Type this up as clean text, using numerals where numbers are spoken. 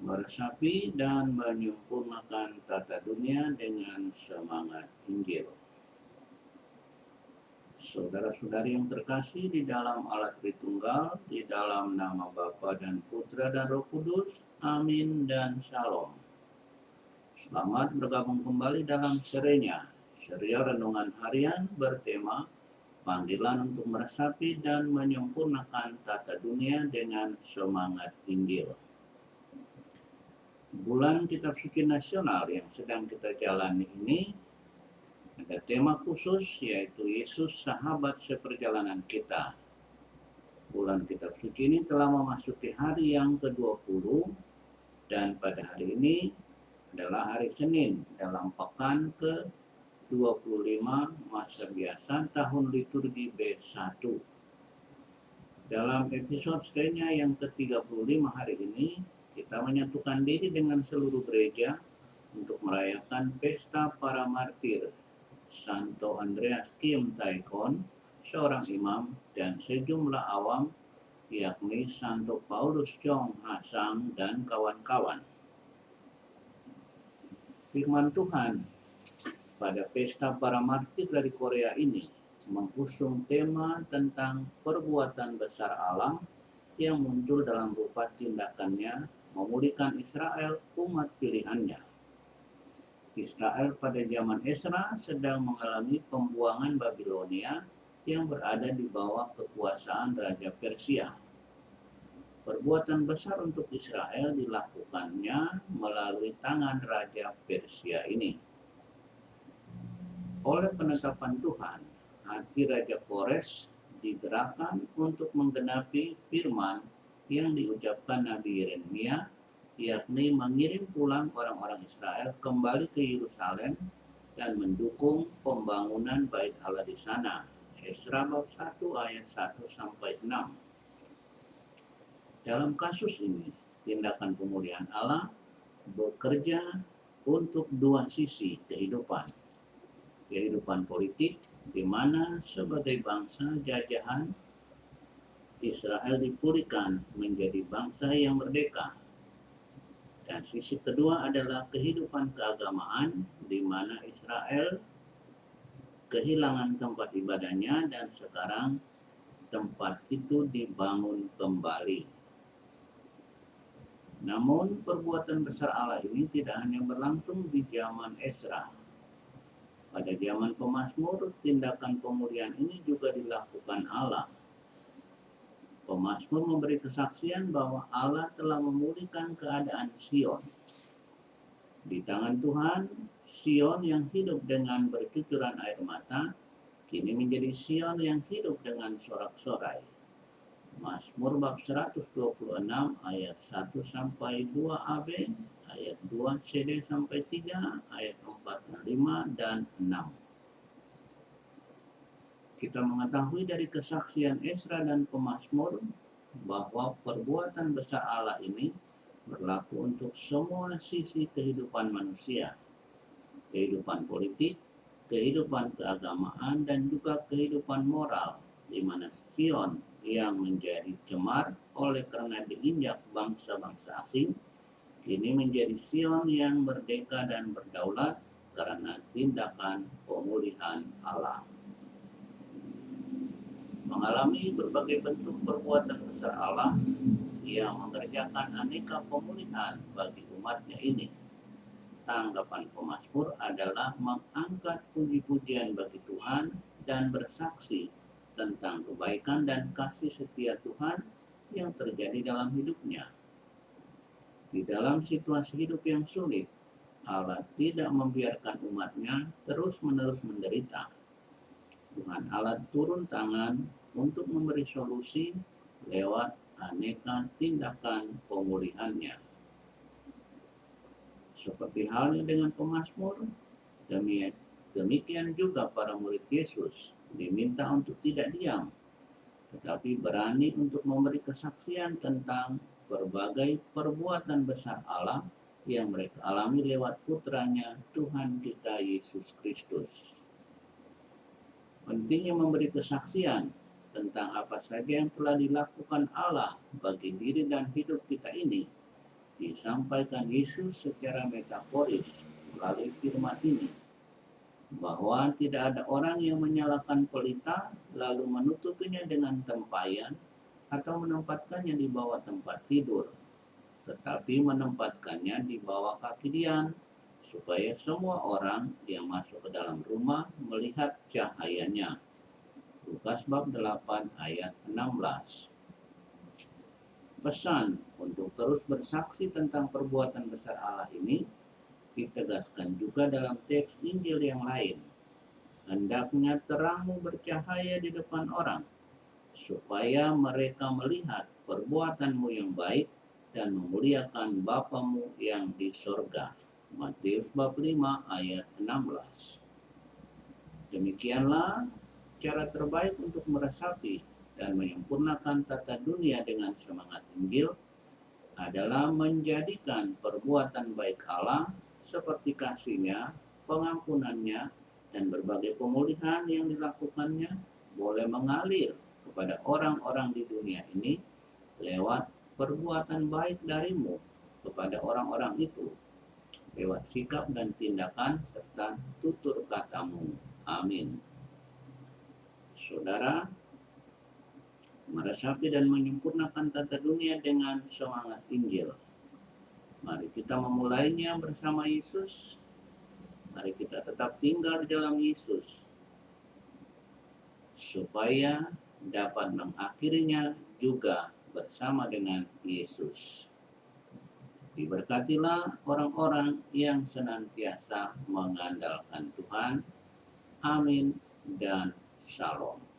meresapi dan menyempurnakan tata dunia dengan semangat Injil. Saudara-saudari yang terkasih di dalam Allah Tritunggal, di dalam nama Bapa dan Putra dan Roh Kudus, amin dan shalom. Selamat bergabung kembali dalam serinya, seri renungan harian bertema panggilan untuk meresapi dan menyempurnakan tata dunia dengan semangat Injil. Bulan Kitab Suci Nasional yang sedang kita jalani ini ada tema khusus, yaitu Yesus sahabat seperjalanan kita. Bulan Kitab Suci ini telah memasuki hari yang ke-20 dan pada hari ini adalah hari Senin dalam pekan ke-25 masa biasa tahun liturgi B1. Dalam episode setelahnya yang ke-35 hari ini, kita menyatukan diri dengan seluruh gereja untuk merayakan pesta para martir Santo Andreas Kim Taekon, seorang imam, dan sejumlah awam, yakni Santo Paulus Chong Hasang dan kawan-kawan. Firman Tuhan pada pesta para martir dari Korea ini mengusung tema tentang perbuatan besar Allah yang muncul dalam rupa tindakannya memulihkan Israel, umat pilihannya. Israel pada zaman Esra sedang mengalami pembuangan Babilonia yang berada di bawah kekuasaan Raja Persia. Perbuatan besar untuk Israel dilakukannya melalui tangan Raja Persia ini. Oleh penetapan Tuhan, hati Raja Kores digerakkan untuk menggenapi firman yang diucapkan Nabi Yeremia, yakni mengirim pulang orang-orang Israel kembali ke Yerusalem dan mendukung pembangunan Bait Allah di sana. Esra bab 1 ayat 1-6. Dalam kasus ini, tindakan pemulihan Allah bekerja untuk dua sisi kehidupan. Kehidupan politik, di mana sebagai bangsa jajahan, Israel dipulihkan menjadi bangsa yang merdeka. Dan sisi kedua adalah kehidupan keagamaan, di mana Israel kehilangan tempat ibadahnya dan sekarang tempat itu dibangun kembali. Namun perbuatan besar Allah ini tidak hanya berlangsung di zaman Esra. Pada zaman Pemazmur, tindakan pemulihan ini juga dilakukan Allah. Pemazmur memberi kesaksian bahwa Allah telah memulihkan keadaan Sion. Di tangan Tuhan, Sion yang hidup dengan bercucuran air mata, kini menjadi Sion yang hidup dengan sorak-sorai. Mazmur bab 126 ayat 1-2ab, ayat 2cd-3, ayat 4, 5, dan 6. Kita mengetahui dari kesaksian Esra dan Pemazmur bahwa perbuatan besar Allah ini berlaku untuk semua sisi kehidupan manusia, kehidupan politik, kehidupan keagamaan, dan juga kehidupan moral, di mana Sion yang menjadi cemar oleh karena diinjak bangsa-bangsa asing, kini menjadi Sion yang merdeka dan berdaulat karena tindakan pemulihan Allah. Mengalami berbagai bentuk perbuatan besar Allah yang mengerjakan aneka pemulihan bagi umatnya ini. Tanggapan Pemazmur adalah mengangkat puji-pujian bagi Tuhan dan bersaksi tentang kebaikan dan kasih setia Tuhan yang terjadi dalam hidupnya. Di dalam situasi hidup yang sulit, Allah tidak membiarkan umatnya terus-menerus menderita. Tuhan Allah turun tangan untuk memberi solusi lewat aneka tindakan pemulihannya. Seperti halnya dengan Pemazmur, demikian juga para murid Yesus diminta untuk tidak diam, tetapi berani untuk memberi kesaksian tentang berbagai perbuatan besar Allah yang mereka alami lewat putranya Tuhan kita Yesus Kristus. Pentingnya memberi kesaksian tentang apa saja yang telah dilakukan Allah bagi diri dan hidup kita ini disampaikan Yesus secara metaforis melalui firman ini, bahwa tidak ada orang yang menyalakan pelita lalu menutupinya dengan tempayan atau menempatkannya di bawah tempat tidur, tetapi menempatkannya di bawah kaki Dian, supaya semua orang yang masuk ke dalam rumah melihat cahayanya. Lukas bab 8 ayat 16. Pesan untuk terus bersaksi tentang perbuatan besar Allah ini ditegaskan juga dalam teks Injil yang lain. Hendaknya terangmu bercahaya di depan orang, supaya mereka melihat perbuatanmu yang baik dan memuliakan Bapamu yang di sorga. Matius bab 5 ayat 16. Demikianlah cara terbaik untuk meresapi dan menyempurnakan tata dunia dengan semangat Injil adalah menjadikan perbuatan baik Allah seperti kasih-Nya, pengampunannya, dan berbagai pemulihan yang dilakukannya boleh mengalir kepada orang-orang di dunia ini lewat perbuatan baik darimu kepada orang-orang itu, lewat sikap dan tindakan serta tutur katamu. Amin. Saudara, meresapi dan menyempurnakan tata dunia dengan semangat Injil. Mari kita memulainya bersama Yesus. Mari kita tetap tinggal di dalam Yesus, supaya dapat mengakhirinya juga bersama dengan Yesus. Diberkatilah orang-orang yang senantiasa mengandalkan Tuhan. Amin dan Shalom.